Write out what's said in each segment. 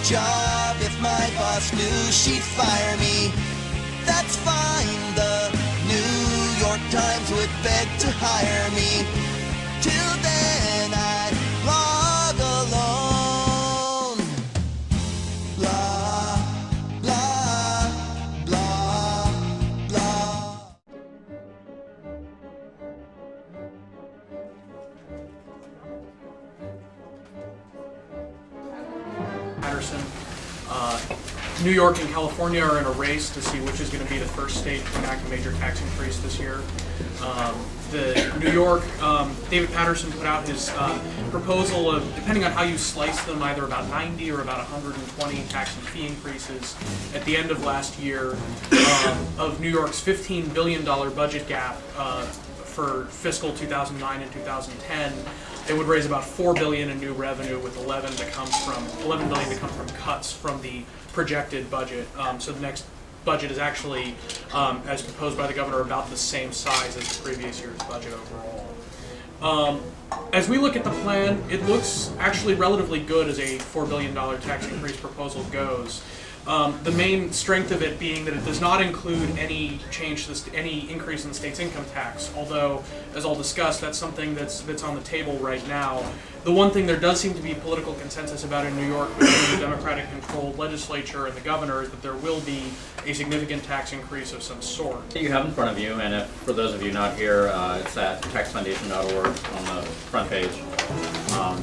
job if my boss knew she'd fire me. That's fine, the New York Times would beg to hire me. Till then I'd log alone. Blah, blah, blah, blah. Patterson. New York and California are in a race to see which is going to be the first state to enact a major tax increase this year. The New York, David Patterson put out his proposal of, depending on how you slice them, either about 90 or about 120 tax and fee increases at the end of last year of New York's $15 billion budget gap for fiscal 2009 and 2010. It would raise about $4 billion in new revenue, with $11 billion to come from cuts from the projected budget. So the next budget is actually, as proposed by the governor, about the same size as the previous year's budget overall. As we look at the plan, it looks actually relatively good as a $4 billion tax increase proposal goes. The main strength of it being that it does not include any change to any increase in the state's income tax, although, as I'll discuss, that's something that's on the table right now. The one thing there does seem to be political consensus about in New York between the Democratic-controlled legislature and the governor is that there will be a significant tax increase of some sort. You have in front of you, and for those of you not here, it's at taxfoundation.org on the front page.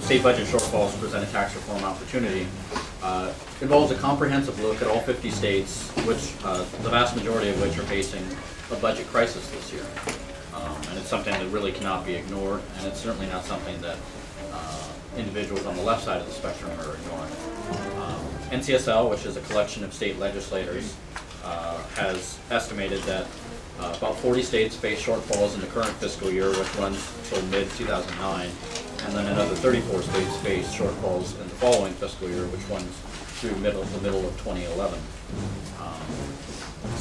State budget shortfalls present a tax reform opportunity. Involves a comprehensive look at all 50 states, which the vast majority of which are facing a budget crisis this year. And it's something that really cannot be ignored, and it's certainly not something that individuals on the left side of the spectrum are ignoring. NCSL, which is a collection of state legislators, has estimated that about 40 states face shortfalls in the current fiscal year, which runs until mid-2009, and then another 34 states face shortfalls in the following fiscal year, which runs through the middle of 2011.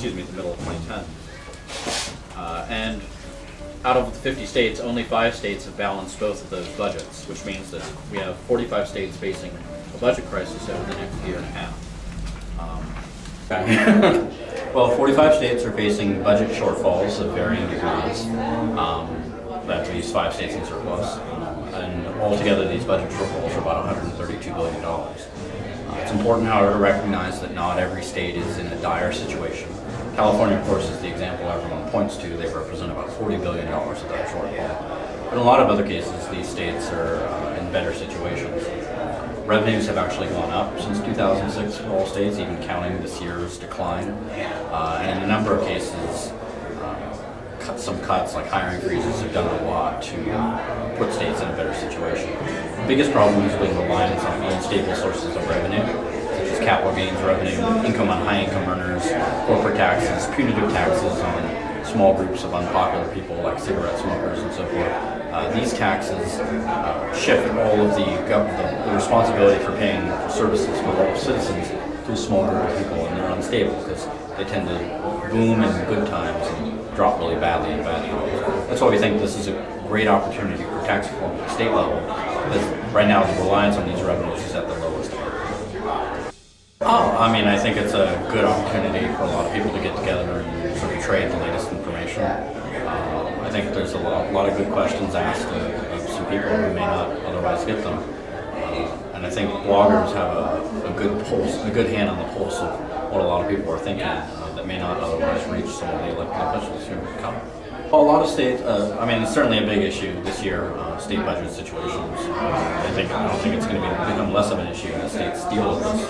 The middle of 2010. And out of the 50 states, only 5 states have balanced both of those budgets, which means that we have 45 states facing a budget crisis over the next year and a half. Well, 45 states are facing budget shortfalls of varying degrees. That leaves 5 states in surplus. And altogether, these budget shortfalls are about $132 billion. It's important, however, to recognize that not every state is in a dire situation. California, of course, is the example everyone points to. They represent about $40 billion of that shortfall. But in a lot of other cases, these states are in better situations. Revenues have actually gone up since 2006 for all states, even counting this year's decline. And in a number of cases, some cuts, like hiring freezes, have done a lot to put states in a better situation. The biggest problem has been reliance on unstable sources of revenue, such as capital gains revenue, income on high-income earners, corporate taxes, punitive taxes on small groups of unpopular people like cigarette smokers and so forth. These taxes shift all of the responsibility for paying for services for all citizens to a small group of people, and they're unstable because they tend to boom in good times and drop really badly in bad times. That's why we think this is a great opportunity for tax reform at the state level, because right now the reliance on these revenues is at the lowest. I think it's a good opportunity for a lot of people to get together and sort of trade the latest information. I think there's a lot of good questions asked of some people who may not otherwise get them. And I think bloggers have a good pulse, a good hand on the pulse of what a lot of people are thinking that may not otherwise reach some of the elected officials who come. Well, a lot of states, it's certainly a big issue this year, state budget situations. I don't think it's going to become less of an issue as states deal with this.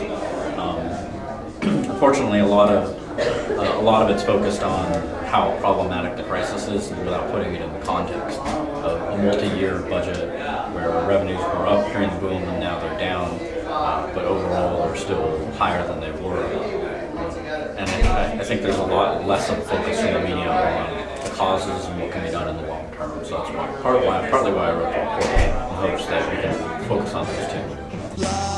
Unfortunately, a lot of it's focused on how problematic the crisis is, without putting it in the context of a multi-year budget where revenues were up during the boom and now they're down, but overall they're still higher than they were. And I think there's a lot less of a focus in the media on the causes and what can be done in the long term. So that's partly why I wrote the report, in hopes that we can focus on those two.